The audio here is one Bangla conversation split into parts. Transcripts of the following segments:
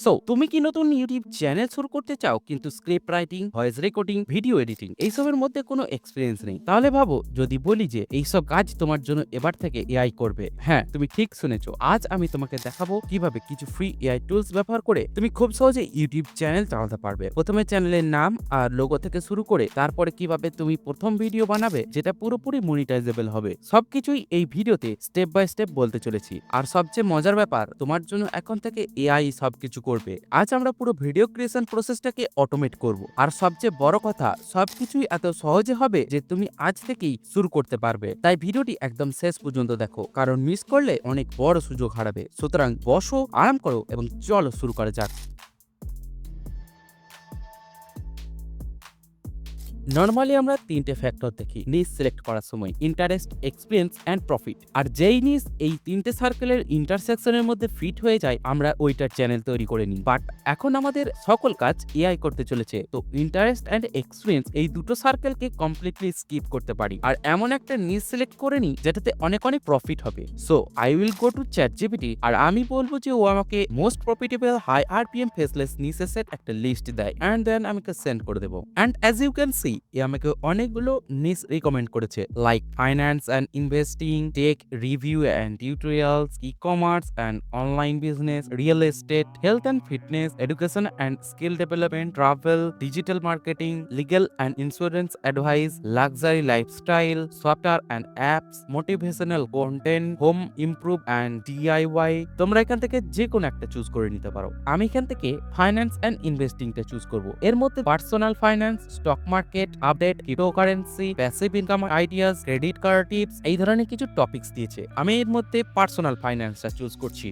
সো তুমি কি নতুন ইউটিউব চ্যানেল শুরু করতে চাও কিন্তু script writing, voice recording, video editing এইসবের মধ্যে কোনো এক্সপিরিয়েন্স নেই? তাহলে ভাবো যদি বলি যে এইসব কাজ তোমার জন্য এবার থেকে এআই করবে। হ্যাঁ, তুমি ঠিক শুনেছো। আজ আমি তোমাকে দেখাবো কিভাবে কিছু ফ্রি এআই টুলস ব্যবহার করে তুমি খুব সহজে ইউটিউব চ্যানেল চালাতে পারবে। প্রথমে চ্যানেলের নাম আর লোগো থেকে শুরু করে তারপরে কিভাবে তুমি প্রথম ভিডিও বানাবে যেটা পুরোপুরি মনিটাইজেবল হবে, সবকিছুই এই ভিডিওতে স্টেপ বাই স্টেপ বলতে চলেছি। আর সবচেয়ে মজার ব্যাপার, তোমার জন্য এখন থেকে এআই সবকিছু করবে। আজ আমরা পুরো ভিডিও ক্রিয়েশন প্রসেসটাকে অটোমেট করব। আর সবচেয়ে বড় কথা, সবকিছুই এত সহজে হবে যে তুমি আজ থেকেই শুরু করতে পারবে। তাই ভিডিওটি একদম শেষ পর্যন্ত দেখো, কারণ মিস করলে অনেক বড় সুযোগ হারাবে। সুতরাং বসো, আরাম করো এবং চলো শুরু করা যাক। নর্মালি আমরা তিনটে ফ্যাক্টর দেখি নিজ সিলেক্ট করার সময়: ইন্টারেস্ট, এক্সপিরিয়েন্স অ্যান্ড প্রফিট। আর যেই নিজ এই তিনটে সার্কেলের ইন্টারসেকশনের মধ্যে ফিট হয়ে যায়, আমরা ওইটার চ্যানেল তৈরি করে নিই। বাট এখন আমাদের সকল কাজ এআই করতে চলেছে, তো ইন্টারেস্ট অ্যান্ড এক্সপিরিয়েন্স এই দুটো সার্কেলকে কমপ্লিটলি স্কিপ করতে পারি আর এমন একটা নিজ সিলেক্ট করে নিই যেটাতে অনেক অনেক প্রফিট হবে। So I will go to ChatGPT আর আমি বলবো যে ও আমাকে most profitable high RPM faceless নিসেসের একটা লিস্ট দেয় অ্যান্ড দেন আমি সেন্ড করে দেবো। And as you can see, আমাকে অনেকগুলো নিশ রিকমেন্ড করেছে, like finance and investing, tech review and tutorials, e commerce and online business, real estate, health and fitness, education and skill development, travel, digital marketing, legal and insurance advice, luxury lifestyle, software and apps, motivational content, home improve and DIY. তোমরা এখান থেকে যে কোনো একটা চুজ করে নিতে পারো। আমি এখান থেকে ফাইন্যান্স অ্যান্ড ইনভেস্টিংটা চুজ করব। এর মধ্যে personal finance, stock market update, cryptocurrency, passive income ideas, credit card tips, এই ধরনের কিছু টপিকস দিয়েছে। আমি এর মধ্যে পার্সোনাল ফাইন্যান্সটা চুজ করছি।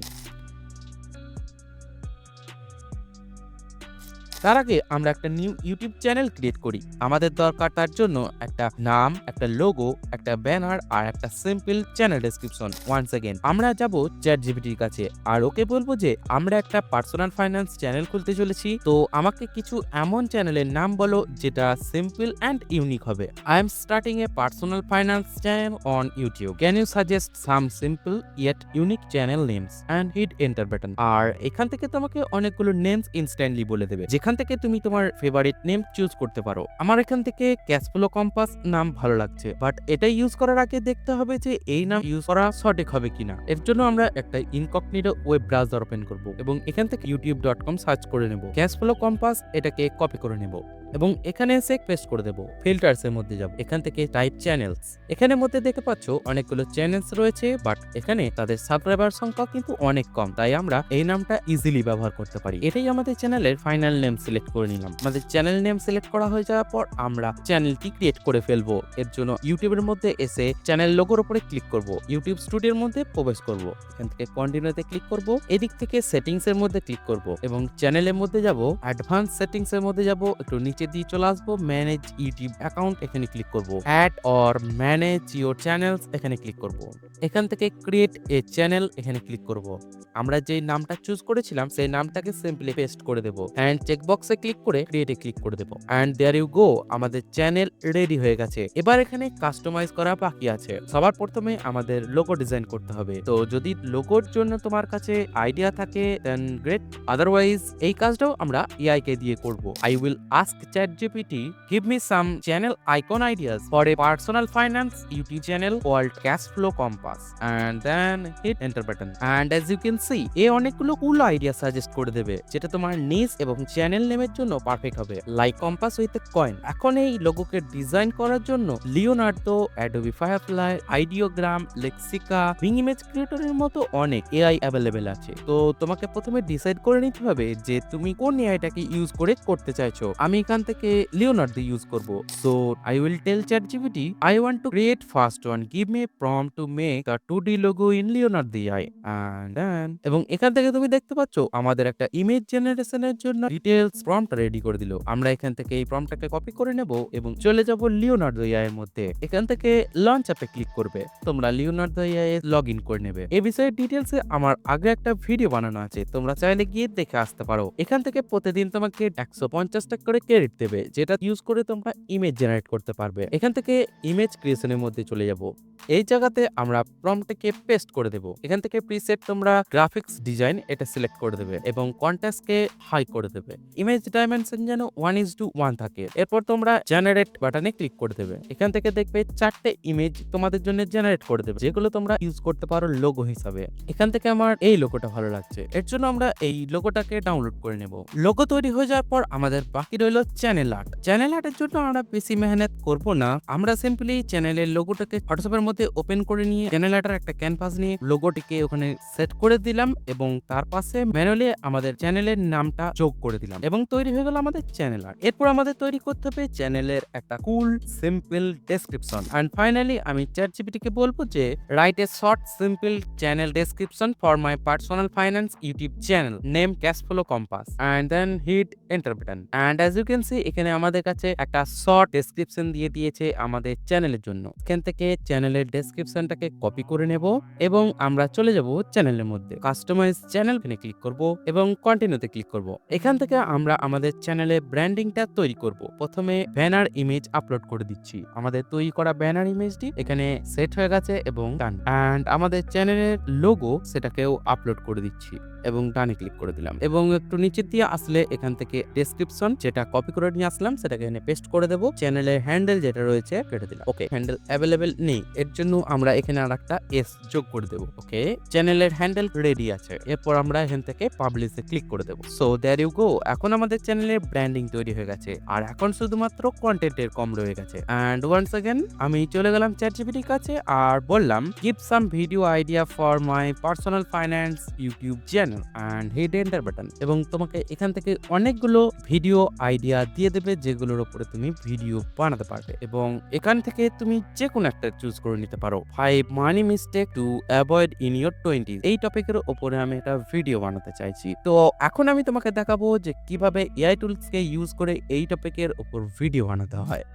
তার আগে আমরা একটা নিউ ইউটিউব চ্যানেল ক্রিয়েট করি। আমাদের দরকার তার জন্য একটা নাম, একটা লোগো, একটা ব্যানার আর একটা simple channel description. Once again আমরা যাব চ্যাটজিপিটির কাছে আর ওকে বলবো যে আমরা একটা পার্সোনাল ফাইন্যান্স চ্যানেল খুলতে চলেছি, তো আমাকে কিছু এমন চ্যানেলের নাম বলো যেটা সিম্পল অ্যান্ড ইউনিক হবে। I am starting a personal finance channel on YouTube, can you suggest some simple yet unique channel names and hit enter button. আর এখান থেকে তোমাকে অনেকগুলো নেমস ইনস্ট্যান্টলি বলে দেবে, যেখান থেকে তুমি তোমার ফেভারিট নেম চুজ করতে পারো। আমার এখান থেকে ক্যাশফ্লো কম্পাস নাম ভালো লাগছে, বাট এটা ইউজ করার আগে দেখতে হবে যে এই নাম ইউজ করা সঠিক হবে কিনা। এর জন্য আমরা একটা ইনকগনিটো ওয়েব ব্রাউজার ওপেন করব এবং এখান থেকে youtube.com সার্চ করে নেব। ক্যাশফ্লো কম্পাস এটাকে কপি করে নেব এবং এখানে এসে পেস্ট করে দেব। ফিল্টার্স এর মধ্যে যাব, এখান থেকে টাইপ চ্যানেলস। এখানে মধ্যে দেখতে পাচ্ছ অনেকগুলো চ্যানেলস রয়েছে, বাট এখানে তাদের সাবস্ক্রাইবার সংখ্যা কিন্তু অনেক কম, তাই আমরা এই নামটা ইজিলি ব্যবহার করতে পারি। এটাই আমাদের চ্যানেলের ফাইনাল নেম সিলেক্ট করে নিলাম। আমাদের চ্যানেল নেম সিলেক্ট করা হয়ে যাওয়ার পর আমরা চ্যানেলটি ক্রিয়েট করে ফেলবো। এর জন্য ইউটিউবের মধ্যে এসে চ্যানেল লোগোর উপরে ক্লিক করব, ইউটিউব স্টুডিওর মধ্যে প্রবেশ করব, এখান থেকে কন্টিনিউতে ক্লিক করব, এদিক থেকে সেটিংস এর মধ্যে ক্লিক করব এবং চ্যানেলের মধ্যে যাব, অ্যাডভান্স সেটিংস এর মধ্যে যাব, একটু নিচে দিয়ে চলে আসবো, ম্যানেজ ইউটিউব অ্যাকাউন্ট এখানে ক্লিক করব, add or manage your channels এখানে ক্লিক করব, এখান থেকে ক্রিয়েট এ চ্যানেল এখানে ক্লিক করব। আমরা যে নামটা চুজ করেছিলাম সেই নামটাকে সিম্পলি পেস্ট করে দেব এন্ড চেকবক্সে ক্লিক করে ক্রিয়েটে ক্লিক করে দেব এন্ড দেয়ার ইউ গো, আমাদের চ্যানেল রেডি হয়ে গেছে। এবার এখানে কাস্টমাইজ করা বাকি আছে। সবার প্রথমে আমাদের লোগো ডিজাইন করতে হবে। তো যদি লোগোর জন্য তোমার কাছে আইডিয়া থাকে দেন গ্রেট, আদারওয়াইজ এই কাজটাও আমরা এআই কে দিয়ে করব। I will ask ChatGPT give me some channel icon ideas for a personal finance YouTube channel called Cashflow Compass and then hit enter button and as you can see এ অনেকগুলো কুল আইডিয়া সাজেস্ট করে দেবে যেটা তোমার নিজ এবং চ্যানেল নেমের জন্য পারফেক্ট হবে, like compass with a coin. এখন এই লোগোকে ডিজাইন করার জন্য Leonardo, Adobe Firefly, Ideogram, Lexica, Bing image ক্রিয়েটরের মতো অনেক এআই অ্যাভেলেবেল আছে। তো তোমাকে প্রথমে ডিসাইড করে নিতে হবে যে তুমি কোন এআইটাকে ইউজ করে করতে চাইছো। আমি এখান থেকে লিওনার্দো ইউজ করব। So I will tell ChatGPT I want to create fast one, give me a prompt to make a 2D logo in Leonardo AI and then এবং এখান থেকে তুমি দেখতে পাচ্ছ আমাদের একটা ইমেজ জেনারেশনের জন্য ডিটেইলস প্রম্পট রেডি করে দিল। আমরা এখান থেকে এই প্রম্পটটাকে কপি করে নেব এবং চলে যাব লিওনার্দো এআই এর মধ্যে। এখান থেকে লঞ্চ অ্যাপে ক্লিক করবে, তোমরা লিওনার্দো এআই এ লগইন করে নেবে। এই বিষয়ে ডিটেইলসে আমার আগে একটা ভিডিও বানানো আছে, তোমরা চাইলে গিয়ে দেখে আসতে পারো। এখান থেকে প্রতিদিন তোমাকে 150 টাকা করে ক্রেডিট টেমপ্লেট দেবে যেটা ইউজ করে তোমরা ইমেজ জেনারেট করতে পারবে। এখান থেকে ইমেজ ক্রিয়েশনের মধ্যে চলে যাব। এই জায়গাতে আমরা প্রম্পটকে পেস্ট করে দেব। এখান থেকে প্রিসেট তোমরা গ্রাফিক্স ডিজাইন এটা সিলেক্ট করে দেবে এবং কন্ট্রাস্টকে হাই করে দেবে। ইমেজ ডাইমেনশন যেন 1:1 থাকে। এরপর তোমরা জেনারেট বাটনে ক্লিক করে দেবে। এখান থেকে দেখবে 4টে ইমেজ তোমাদের জন্য জেনারেট করে দেবে যেগুলো তোমরা ইউজ করতে পারো লোগো হিসাবে। এখান থেকে আমার এই লোগোটা ভালো লাগছে, এর জন্য আমরা এই লোগোটাকে ডাউনলোড করে নেব। লোগো তৈরি হয়ে যাওয়ার পর আমাদের বাকি রইল চ্যানেল আর্ট। চ্যানেল আর্টের জন্য আমরা বেশি মেহনত করব না, আমরা সিম্পলি চ্যানেলের লোগোটাকে ফটোশপের মধ্যে ওপেন করে নিয়ে চ্যানেল আর্টের একটা ক্যানভাস নিয়ে লোগোটিকে ওখানে সেট করে দিলাম এবং তার পাশে ম্যানুয়ালি আমাদের চ্যানেলের নামটা যোগ করে দিলাম এবং তৈরি হয়ে গেল আমাদের চ্যানেল আর্ট। এরপর আমাদের তৈরি করতে হবে চ্যানেলের একটা cool simple description. And finally আমি চ্যাটজিপিটিকে বলবো যে write a short simple channel description for my personal finance YouTube channel name cashflow compass and then hit enter button. And as you can see এখানে আমাদের কাছে একটা শর্ট ডেসক্রিপশন দিয়ে দিয়েছে আমাদের চ্যানেলের জন্য। এখান থেকে চ্যানেলের ডেসক্রিপশনটাকে কপি করে নেব এবং আমরা চলে যাব চ্যানেলের মধ্যে, কাস্টমাইজ চ্যানেল এখানে ক্লিক করব এবং কন্টিনিউতে ক্লিক করব। এখান থেকে আমরা আমাদের চ্যানেলে ব্র্যান্ডিংটা তৈরি করব। প্রথমে ব্যানার ইমেজ আপলোড করে দিচ্ছি। আমাদের তৈরি করা ব্যানার ইমেজটি এখানে সেট হয়ে গেছে এবং ডান। এন্ড আমাদের চ্যানেলের লোগো সেটাকেও আপলোড করে দিচ্ছি এবং ডানে ক্লিক করে দিলাম এবং একটু নিচে দিয়ে আসলে এখান থেকে ডেসক্রিপশন যেটা কপি করে নিয়ে আসলাম সেটাকে এখানে পেস্ট করে দেব। চ্যানেলের হ্যান্ডেল যেটা রয়েছে কেটে দিলাম। ওকে, হ্যান্ডেল অ্যাভেলেবেল নেই, এর জন্য আমরা এখানে আরেকটা এস যোগ করে দেব। ওকে, চ্যানেলের হ্যান্ডেল রেডি আছে। এরপর আমরা এখান থেকে পাবলিশে ক্লিক করে দেব। সো দেয়ার ইউ গো, এখন আমাদের চ্যানেলের ব্র্যান্ডিং তৈরি হয়ে গেছে আর এখন শুধুমাত্র কন্টেন্টের কম রয়ে গেছে। এন্ড ওয়ান্স अगेन আমি চলে গেলাম চ্যাটজিপিটির কাছে আর বললাম give some video idea for my personal finance YouTube channel and hit enter button এবং তোমাকে এখান থেকে অনেকগুলো ভিডিও আইডিয়া দিয়ে দেবে যেগুলোর উপরে তুমি ভিডিও বানাতে পারবে এবং এখান থেকে তুমি যে কোনো একটা চুজ করে নিতে পারো। 5 money mistake to avoid in your 20s, এই টপিকের উপরে আমি একটা ভিডিও বানাতে চাইছি। তো এখন আমি তোমাকে দেখাবো যে কিভাবে এআই টুলসকে ইউজ করে এই টপিকের উপর ভিডিও বানাতে হয়।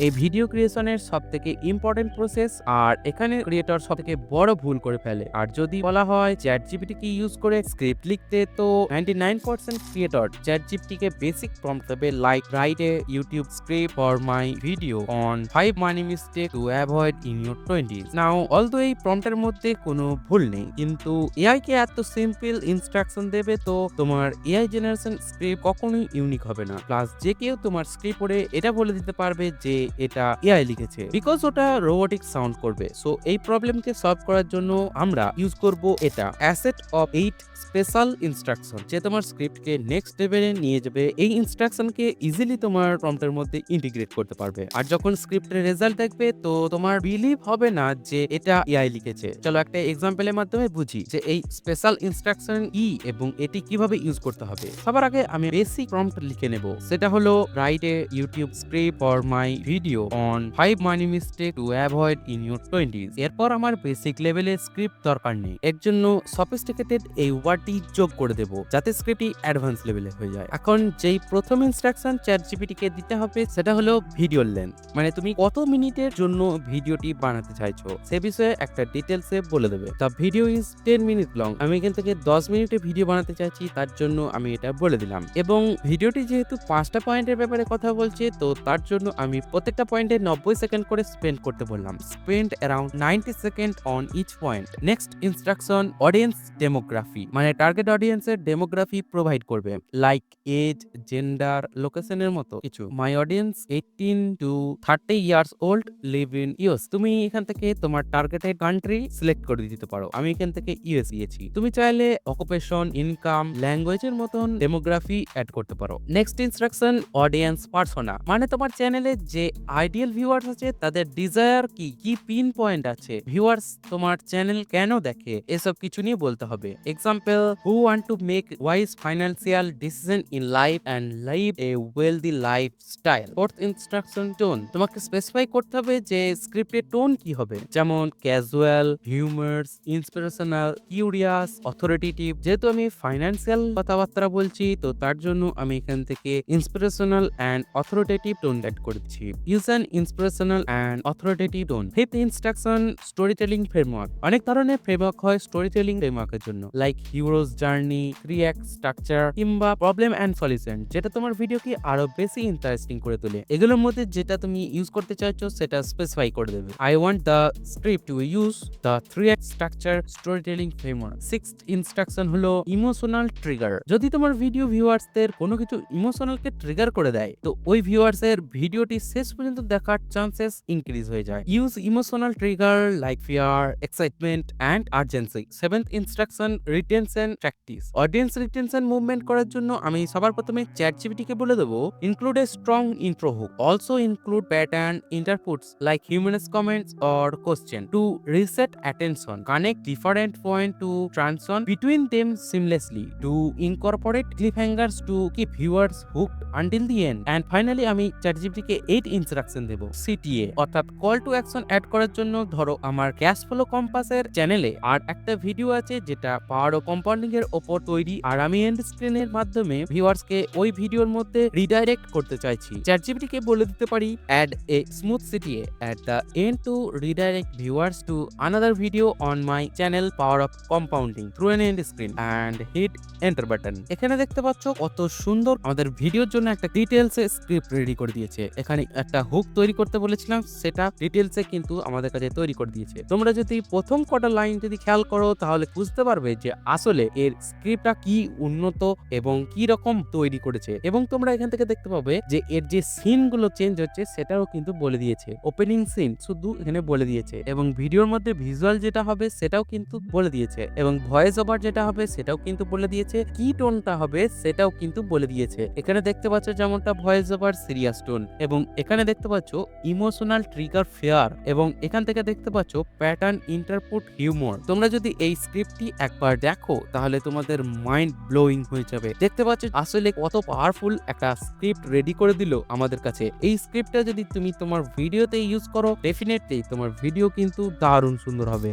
এই ভিডিও ক্রিয়েশনের সবথেকে ইম্পর্টেন্ট প্রসেস আর এখানে ক্রিয়েটর সবথেকে বড় ভুল করে ফেলে। আর যদি বলা হয় চ্যাটজিপিটি কে ইউজ করে স্ক্রিপ্ট লিখতে, তো 99% ক্রিয়েটর চ্যাটজিপিটি কে বেসিক প্রম্পট দেবে like write a YouTube script for my video on 5 money mistake to avoid in your 20s। Now although এই প্রম্পটের মধ্যে কোনো ভুল নেই, কিন্তু এআই কে এত সিম্পল ইনস্ট্রাকশন দেবে তো তোমার এআই জেনারেশন স্ক্রিপ্ট কখনোই ইউনিক হবে না। প্লাস যে কেউ তোমার স্ক্রিপ্ট পড়ে এটা বলে দিতে পারবে যে এটা এআই লিখেছে, বিকজ ওটা রোবোটিক সাউন্ড করবে। সো এই প্রবলেমকে সলভ করার জন্য আমরা ইউজ করব এটা অ্যাসেট অফ 8 স্পেশাল ইনস্ট্রাকশন, যে তোমার স্ক্রিপ্টকে নেক্সট লেভেলে নিয়ে যাবে। এই ইনস্ট্রাকশনকে ইজিলি তোমার প্রম্পটের মধ্যে ইন্টিগ্রেট করতে পারবে আর যখন স্ক্রিপ্টের রেজাল্ট দেখবে তো তোমার বিলিভ হবে না যে এটা এআই লিখেছে। চলো একটা এক্সাম্পলের মাধ্যমে বুঝি যে এই স্পেশাল ইনস্ট্রাকশন কি এবং এটি কিভাবে ইউজ করতে হবে। সবার আগে আমি বেসিক প্রম্পট লিখে নেব, সেটা হলো write a YouTube script for my video on 5 money mistake to avoid in your 20s। এরপর আমার বেসিক লেভেলের স্ক্রিপ্ট দরকার নেই, এর জন্য সফিস্টিকেটেড এই ওয়ার্ডটি যোগ করে দেব যাতে স্ক্রিপ্টটি অ্যাডভান্স লেভেলে হয়ে যায়। এখন যেই প্রথম ইনস্ট্রাকশন চ্যাটজিপিটি কে দিতে হবে সেটা হলো ভিডিওর লেন্থ, মানে তুমি কত মিনিটের জন্য ভিডিওটি বানাতে চাইছো সে বিষয়ে একটা ডিটেলসে বলে দেবে। The video is 10 minute long, আমি এখান থেকে 10 মিনিটে ভিডিও বানাতে চাইছি, তার জন্য আমি এটা বলে দিলাম। এবং ভিডিওটি যেহেতু 5টা পয়েন্টের ব্যাপারে কথা বলছে তো তার জন্য আমি প্রত্যেকটা পয়েন্টে 90 সেকেন্ড করে স্পেন্ড করতে বললাম। Spend around 90 second on each point. Next instruction audience demography, মানে টার্গেট অডিয়েন্সের ডেমোগ্রাফি প্রোভাইড করবে লাইক এজ, জেন্ডার, লোকেশনের মতো কিছু। My audience 18 to 30 years old, live in US. তুমি এখান থেকে তোমার টার্গেটেড কান্ট্রি সিলেক্ট করে দিতে পারো, আমি এখান থেকে ইউএস দিয়েছি। তুমি চাইলে অকুপেশন, ইনকাম, ল্যাঙ্গুয়েজের মতন ডেমোগ্রাফি অ্যাড করতে পারো। নেক্সট ইনস্ট্রাকশন অডিয়েন্স পার্সোনা, মানে তোমার চ্যানেলে যে আইডিয়াল ভিউয়ার্স আছে তাদের ডিজায়ার কি কি পিন পয়েন্ট আছে, ভিউয়ার্স তোমার চ্যানেল কেন দেখে, এসব কিছু নিয়ে বলতে হবে। Example who want to make wise financial decision in life and live a wealthy lifestyle. Fourth instruction tone, তোমাকে স্পেসিফাই করতে হবে যে স্ক্রিপ্টের টোন কি হবে, যেমন casual, humorous, inspirational, curious, authoritative. যেহেতু আমি ফাইন্যান্সিয়াল কথাবার্তা বলছি তো তার জন্য আমি এখান থেকে inspirational and authoritative tone add করেছি। use an inspirational and authoritative tone. Fifth instruction, storytelling framework. অনেক ধরনের ফ্রেমওয়ার্ক হয় স্টোরিটেলিং ফ্রেমওয়ার্কের জন্য, like heroes journey, 3 act structure কিংবা প্রবলেম অ্যান্ড সলিউশন, যেটা তোমার ভিডিওকে আরো বেশি ইন্টারেস্টিং করে তোলে। এগুলোর মধ্যে যেটা তুমি ইউজ করতে চাইছো সেটা স্পেসিফাই করে দেবে। I want the script to use the 3 act structure storytelling framework. Sixth instruction হলো ইমোশনাল ট্রিগার। যদি তোমার ভিডিও ভিউয়ার্সদের কোনো কিছু ইমোশনালকে ট্রিগার করে দেয়, তো ওই ভিউয়ার্সের ভিডিওটি শেষ পর্যন্ত দেখার চান্সেস ইনক্রিজ হয়ে যায়। Use emotional trigger like fear, excitement and urgency. Seventh instruction, retention practice. Audience retention movement করার জন্য আমি সবার প্রথমে চ্যাটজিপিটিকে বলে দেবো, include a strong intro hook, also include pattern interrupts like humorous comments or question to reset attention, connect different point to transform between them seamlessly, to incorporate cliffhangers to keep viewers hooked until the end. And finally আমি চ্যাটজিপিটিকে 8 ইনস্ট্রাকশন দেবো, সিটিএ অর্থাৎ কল টু অ্যাকশন অ্যাড করার জন্য। ধরো আমার ক্যাশ ফ্লো কম্পাসের চ্যানেলে আর একটা ভিডিও আছে যেটা পাওয়ার ও কম্পাউন্ডিং এর ওপর তৈরি, আর আমি এন্ড স্ক্রিনের মাধ্যমে ভিউয়ার্সকে ওই ভিডিওর মধ্যে রিডাইরেক্ট করতে চাইছি। চ্যাটজিপিটিকে বলে দিতে পারি, add a smooth CTA at the end to redirect viewers to another video on my channel power of compounding through an end screen and hit enter button. এখানে দেখতে পাচ্ছ কত সুন্দর আমাদের ভিডিওর জন্য একটা ডিটেলসে স্ক্রিপ্ট রেডি করে দিয়েছে। এখানে একটা হুক তৈরি করতে বলেছিলাম, সেটা ডিটেলসে কিন্তু আমাদের কাছে তৈরি করে দিয়েছে। তোমরা যদি প্রথম কটা লাইন যদি খেয়াল করো তাহলে বুঝতে পারবে যে আসলে এর স্ক্রিপ্টটা কি উন্নত এবং কি রকম তৈরি করেছে। এবং তোমরা এখান থেকে দেখতে পাবে যে এর যে সিন গুলো চেঞ্জ হচ্ছে সেটাও কিন্তু বলে দিয়েছে। ওপেনিং সিন শুধু এখানে বলে দিয়েছে, এবং ভিডিওর মধ্যে ভিজুয়াল যেটা হবে সেটাও কিন্তু বলে দিয়েছে, এবং ভয়েস ওভার যেটা হবে সেটাও কিন্তু বলে দিয়েছে, কি টোনটা হবে সেটাও কিন্তু বলে দিয়েছে। এখানে দেখতে পাচ্ছ যেমনটা ভয়েস ওভার সিরিয়াস টোন, এবং এখানে দেখতে পাচ্ছ ইমোশনাল ট্রিগার ফেয়ার, এবং এখান থেকে দেখতে পাচ্ছ প্যাটার্ন ইন্টারপুট হিউমর। তোমরা যদি এই স্ক্রিপ্টটি একবার দেখো তাহলে তোমাদের মাইন্ড ব্লোয়িং হয়ে যাবে। দেখতে পাচ্ছ আসলে কত পাওয়ারফুল একটা স্ক্রিপ্ট রেডি করে দিল আমাদের কাছে। এই স্ক্রিপ্টটা যদি তুমি তোমার ভিডিওতে ইউজ করো, ডেফিনেটলি তোমার ভিডিও কিন্তু দারুণ সুন্দর হবে।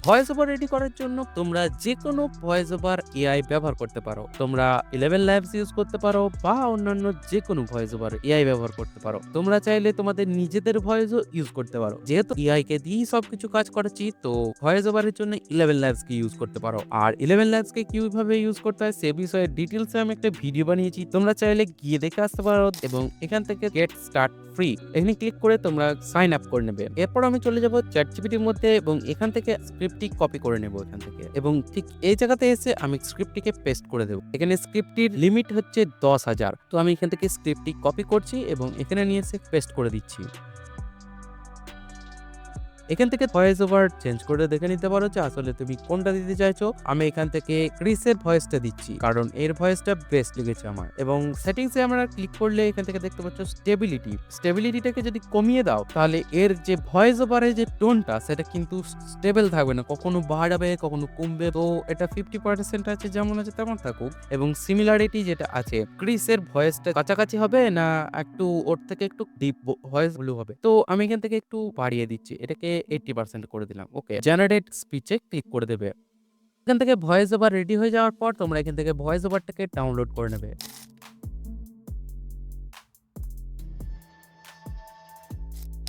ভয়েস ওভার রেডি করার জন্য তোমরা যে কোনো ভয়েস ওভার এআই ব্যবহার করতে পারো। তোমরা 11 ল্যাবস ইউজ করতে পারো বা অন্যান্য যে কোনো ভয়েস ওভার এআই ব্যবহার করতে পারো। তোমরা চাইলে তোমাদের নিজেদের ভয়েসও ইউজ করতে পারো। যেহেতু এআই কে দিয়েই সবকিছু কাজ করাচ্ছি, তো ভয়েস ওভারের জন্য 11 ল্যাবস কে ইউজ করতে পারো। আর 11 ল্যাবস কে কিভাবে ইউজ করতে হয় সে বিষয়ে ডিটেইলসে আমি একটা ভিডিও বানিয়েছি, তোমরা চাইলে গিয়ে দেখে আসতে পারো। এবং এখান থেকে গেট স্টার্ট ফ্রি এখানে ক্লিক করে তোমরা সাইন আপ করে নেবে। এরপর আমি চলে যাব চ্যাটজিপিটির মধ্যে এবং এখান থেকে স্ক্রিপ্টটি কপি করে নেব এখান থেকে, এবং ঠিক এই জায়গাতে এসে আমি স্ক্রিপ্টটিকে পেস্ট করে দেবো। এখানে স্ক্রিপ্টটির লিমিট হচ্ছে 10,000, তো আমি এখান থেকে স্ক্রিপ্টটি কপি করছি এবং এখানে নিয়ে এসে পেস্ট করে দিচ্ছি। এখান থেকে ভয়েস ওভার চেঞ্জ করে দেখে নিতে পারো যে আসলে তুমি কোনটা দিতে চাইছো। আমি এখান থেকে ক্রিসের ভয়েসটা দিচ্ছি কারণ এর ভয়েসটা বেস্ট লেগেছে আমার। এবং সেটিংসে আমরা ক্লিক করলে এখান থেকে দেখতে পাচ্ছ স্টেবিলিটিটাকে যদি কমিয়ে দাও তাহলে এর যে ভয়েস ওভারের যে টোনটা সেটা কিন্তু স্টেবল থাকবে না, কখনো বাড়াবে কখনো কমবে। তো এটা 50% আছে, যেমন আছে তেমন থাকুক। এবং সিমিলারিটি যেটা আছে, ক্রিসের ভয়েসটা কাছাকাছি হবে না একটু ওর থেকে একটু ডিপ ভয়েস গুলো হবে, তো আমি এখান থেকে একটু বাড়িয়ে দিচ্ছি, এটাকে 80% করে দিলাম। ওকে, জেনারেট স্পিচে ক্লিক করে দেবে। এখান থেকে ভয়েস ওভার রেডি হয়ে যাওয়ার পর তোমরা এখান থেকে ভয়েস ওভারটাকে ডাউনলোড করে নেবে।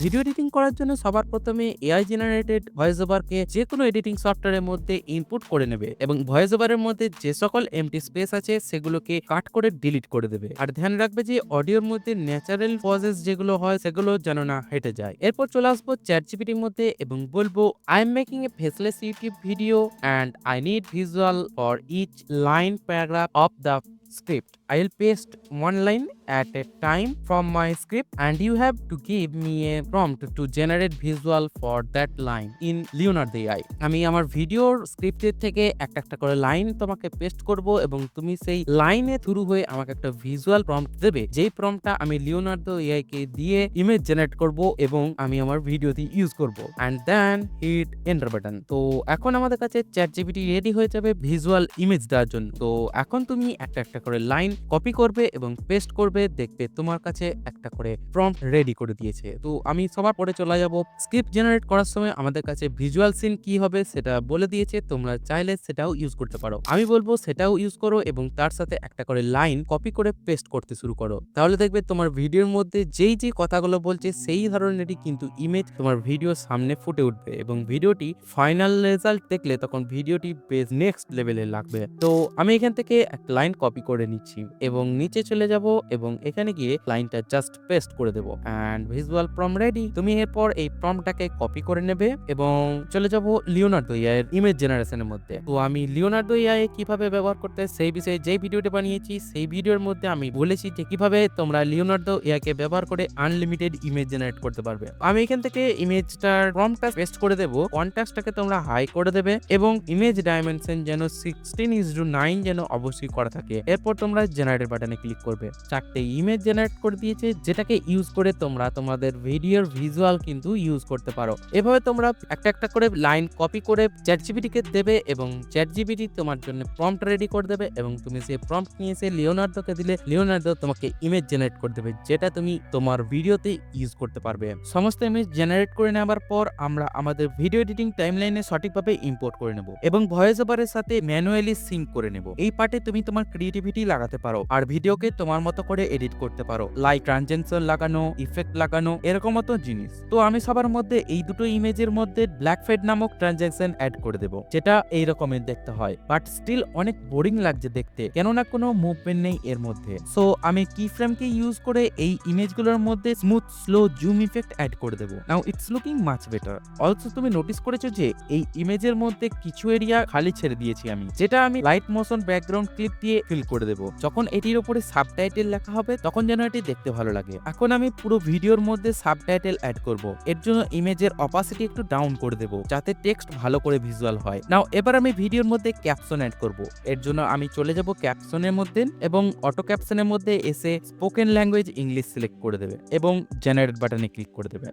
ভিডিও এডিটিং করার জন্য সবার প্রথমে এআই জেনারেটেড ভয়েস ওভারকে যে কোনো এডিটিং সফটওয়্যারের মধ্যে ইনপুট করে নেবে এবং ভয়েস ওভারের মধ্যে যে সকল এমটি স্পেস আছে সেগুলোকে কাট করে ডিলিট করে দেবে। আর ধ্যান রাখবে যে অডিওর মধ্যে ন্যাচারাল পজেস যেগুলো হয় সেগুলো যেন না হেঁটে যায়। এরপর চলে আসবো চ্যাটজিপিটির মধ্যে এবং বলবো, I am making a faceless YouTube video and I need visual for each line paragraph of the script. I'll paste one line at a time from my script and you have to give me a prompt to generate visual for that line in Leonardo AI. আমি আমার ভিডিওর স্ক্রিপ্টের থেকে একটা করে লাইন তোমাকে পেস্ট করব এবং তুমি সেই লাইনে থ্রু হয়ে আমাকে একটা ভিজুয়াল প্রম্পট দেবে, যেই প্রম্পটটা আমি লিওনার্দো এআই কে দিয়ে ইমেজ জেনারেট করব এবং আমি আমার ভিডিওতে ইউজ করব। And then hit enter button. তো এখন আমাদের কাছে চ্যাটজিপিটি রেডি হয়ে যাবে ভিজুয়াল ইমেজ দেওয়ার জন্য। তো এখন তুমি একটা করে লাইন কপি করবে এবং পেস্ট করবে হবে দেখবে তোমার কাছে একটা করে প্রম্পট রেডি করে দিয়েছে। তো আমি সবার পরে চলে যাব স্ক্রিপ্ট জেনারেট করার সময় আমাদের কাছে ভিজুয়াল সিন কি হবে সেটা বলে দিয়েছে, তোমরা চাইলে সেটাও ইউজ করতে পারো। আমি বলবো সেটাও ইউজ করো এবং তার সাথে একটা করে লাইন কপি করে পেস্ট করতে শুরু করো। তাহলে দেখবে তোমার ভিডিওর মধ্যে যেই কথাগুলো বলছে সেই ধরনেরই কিন্তু ইমেজ তোমার ভিডিওর সামনে ফুটে উঠবে এবং ভিডিওটি ফাইনাল রেজাল্ট দেখলে তখন ভিডিওটি বেশ নেক্সট লেভেলে লাগবে। তো আমি এখান থেকে একটা লাইন কপি করে নিচ্ছি এবং নিচে চলে যাব এবং এখানে গিয়ে লাইনটা জাস্ট পেস্ট করে দেবো এন্ড ভিজুয়াল প্রম্পট রেডি। তুমি এরপর এই প্রম্পটটাকে কপি করে নেবে এবং চলে যাব লিওনার্দো এআই এর ইমেজ জেনারেশনের মধ্যে। তো আমি লিওনার্দো এআই কিভাবে ব্যবহার করতে সেই বিষয়ে যে ভিডিওটা বানিয়েছি সেই ভিডিওর মধ্যে আমি বলেছি যে কিভাবে তোমরা লিওনার্দো এআই কে ব্যবহার করে আনলিমিটেড ইমেজ জেনারেট করতে পারবে। আমি এখান থেকে ইমেজটার প্রম্পটটা পেস্ট করে দেব, কন্ট্রাস্টটাকে তোমরা হাই করে দেবে এবং ইমেজ ডাইমেনশন যেন 16:9 যেন অবশ্যই করা থাকে। এরপর তোমরা জেনারেট বাটনে ক্লিক করবে। 4টে ইমেজ জেনারেট করে দিয়েছে যেটাকে ইউজ করে তোমরা তোমাদের ভিডিওর ভিজুয়াল কিন্তু ইউজ করতে পারো। এভাবে তোমরা একটা করে লাইন কপি করে চ্যাটজিপিটি কে দেবে এবং চ্যাটজিপিটি তোমার জন্য প্রম্পট রেডি করে দেবে এবং তুমি সেই প্রম্পট নিয়ে এসে লিওনার্দোকে দিলে লিওনার্দো তোমাকে ইমেজ জেনারেট করে দেবে যেটা তুমি তোমার ভিডিওতে ইউজ করতে পারবে। সমস্ত ইমেজ জেনারেট করে নেওয়ার পর আমরা আমাদের ভিডিও এডিটিং টাইমলাইনে সঠিকভাবে ইম্পোর্ট করে নেব এবং ভয়েস ওভারের সাথে ম্যানুয়ালি সিঙ্ক করে নেব। এই পার্টে তুমি তোমার ক্রিয়েটিভিটি লাগাতে পারো আর ভিডিওকে তোমার মতো করে এডিট করতে পারো, লাইক ট্রানজেকশন লাগানো, ইফেক্ট লাগানো, এরকম মতো জিনিস। তো আমি সবার মধ্যে এই দুটো ইমেজের মধ্যে ব্ল্যাক ফেড নামক ট্রানজেকশন অ্যাড করে দেব যেটা এই রকমের দেখতে হয়, বাট স্টিল অনেক বোরিং লাগছে দেখতে কেননা কোনো মুভমেন্ট নেই এর মধ্যে। সো আমি কি ফ্রেমকে ইউজ করে এই ইমেজগুলোর মধ্যে smooth slow zoom effect add করে দেব। Now it's looking much better. Also তুমি নোটিস করেছো যে এই ইমেজের মধ্যে কিছু এরিয়া খালি ছেড়ে দিয়েছি আমি, যেটা আমি লাইট মোশন ব্যাকগ্রাউন্ড ক্লিপ দিয়ে ফিল করে দেব। যখন এটির উপরে সাবটাইটেল লেখা হবে তখন যেন এটি দেখতে ভালো লাগে। এখন আমি পুরো ভিডিওর মধ্যে সাবটাইটেল অ্যাড করব। এর জন্য ইমেজের অপাসিটি একটু ডাউন করে দেব যাতে টেক্সট ভালো করে ভিজুয়াল হয়। নাও এবার আমি ভিডিওর মধ্যে ক্যাপশন অ্যাড করব। এর জন্য আমি চলে যাব ক্যাপশনের মধ্যে এবং অটো ক্যাপশনের মধ্যে এসে স্পোকেন ল্যাঙ্গুয়েজ ইংলিশ সিলেক্ট করে দেবে এবং জেনারেট বাটনে ক্লিক করে দেবে।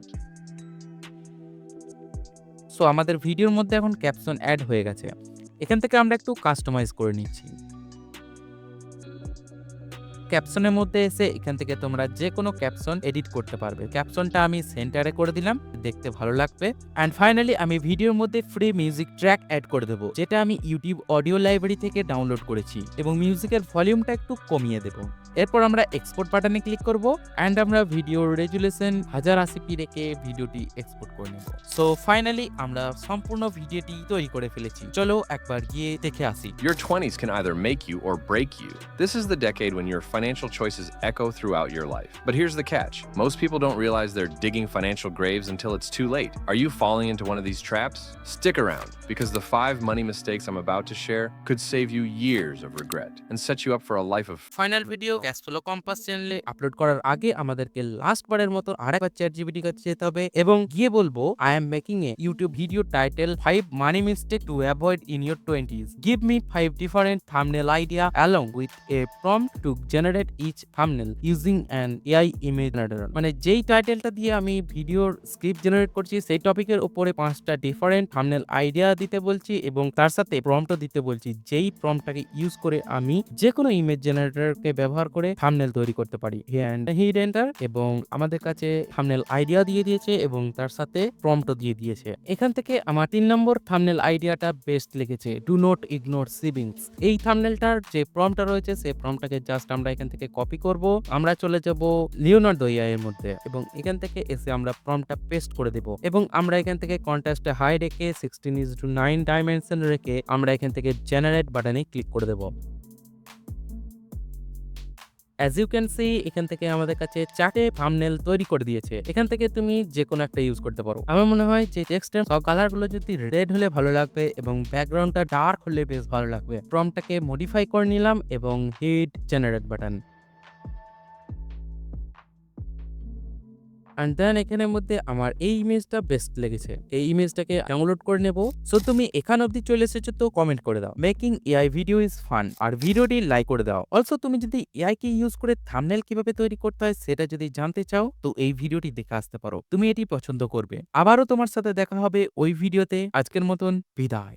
সো আমাদের ভিডিওর মধ্যে এখন ক্যাপশন অ্যাড হয়ে গেছে। এখান থেকে আমরা একটু কাস্টমাইজ করে নিচ্ছি। ক্যাপশনের মধ্যে এসে এখান থেকে তোমরা যে কোনো ক্যাপশন এডিট করতে পারবে। ক্যাপশনটা আমি সেন্টারে করে দিলাম, দেখতে ভালো লাগবে। এন্ড ফাইনালি আমি ভিডিওর মধ্যে ফ্রি মিউজিক ট্র্যাক অ্যাড করে দেবো যেটা আমি ইউটিউব অডিও লাইব্রেরি থেকে ডাউনলোড করেছি এবং মিউজিকের ভলিউমটা একটু কমিয়ে দেবো। এরপর আমরা এক্সপোর্ট বাটনে ক্লিক করব এন্ড আমরা ভিডিওর রেজুলেশন 1080p রেখে ভিডিওটি এক্সপোর্ট করে নেব। সো ফাইনালি আমরা সম্পূর্ণ ভিডিওটি তৈরি করে ফেলেছি। চলো একবার গিয়ে দেখে আসি। Your 20s can either make you or break you. This is the decade when your financial choices echo throughout your life. But here's the catch. Most people don't realize they're digging financial graves until it's too late. Are you falling into one of these traps? Stick around, because the 5 money mistakes I'm about to share could save you years of regret and set you up for a life of final video cash flow compass চ্যানেলে আপলোড করার আগে আমাদেরকে লাস্ট বারের মতো আরেকবার চ্যাটজিপিটি কাছে যেতে হবে এবং গিয়ে বলবো I am making A YouTube video title 5 money mistake to avoid in your 20s. Give me 5 different thumbnail idea along with a prompt to generate each thumbnail using an AI image generator. মানে যেই টাইটেলটা দিয়ে আমি ভিডিওর স্ক্রিপ্ট জেনারেট করছি সেই টপিকের উপরে 5টা ডিফারেন্ট থাম্বনেল আইডিয়া দিতে বলছি এবং তার সাথে প্রম্পটও দিতে বলছি যেই প্রম্পটটাকে ইউজ করে আমি যে কোনো ইমেজ জেনারেটরকে ব্যবহার করে থাম্বনেল তৈরি করতে পারি। হিট এন্টার এবং আমাদের কাছে থাম্বনেল আইডিয়া দিয়ে দিয়েছে এবং তার সাথে প্রম্পটও দিয়ে দিয়েছে। এখান থেকে আমার 3 নম্বর থাম্বনেল আইডিয়াটা বেস্ট লেগেছে, ডু নট ইগনোর সিভিংস। এই থাম্বনেলটার যে প্রম্পটটা রয়েছে সেই প্রম্পটটাকে জাস্ট আমরা এখান থেকে কপি করব। আমরা চলে যাব লিওনার্দো এআই এর মধ্যে এবং এখান থেকে এসে আমরা প্রম্পটটা পেস্ট করে দেব এবং আমরা এখান থেকে কন্ট্রাস্টে হাই রেখে 16:9 ডাইমেনশন রেখে আমরা এখান থেকে জেনারেট বাটনে ক্লিক করে দেব। As you can see, এখান থেকে আমাদের কাছে 4টে থাম্বনেল তৈরি করে দিয়েছে। এখান থেকে তুমি যে কোনো একটা ইউজ করতে পারো। আমার মনে হয় যে টেক্সটের সব কালারগুলো যদি রেড হলে ভালো লাগবে এবং ব্যাকগ্রাউন্ডটা ডার্ক হলে বেশ ভালো লাগবে। প্রম্পটটাকে মডিফাই করে নিলাম এবং hit generate button. And then এখানের মধ্যে আমার এই ইমেজটা বেস্ট লেগেছে, এই ইমেজটাকে ডাউনলোড করে নেব। সো তুমি এখান অবধি চলে এসেছো তো কমেন্ট করে দাও making AI video is fun আর ভিডিওটি লাইক করে দাও। অলসো তুমি যদি এআই কে ইউজ করে থাম্বনেল কিভাবে তৈরি করতে হয় সেটা যদি জানতে চাও তো এই ভিডিওটি দেখে আসতে পারো, তুমি এটি পছন্দ করবে। আবারও তোমার সাথে দেখা হবে ওই ভিডিওতে। আজকের মতন বিদায়।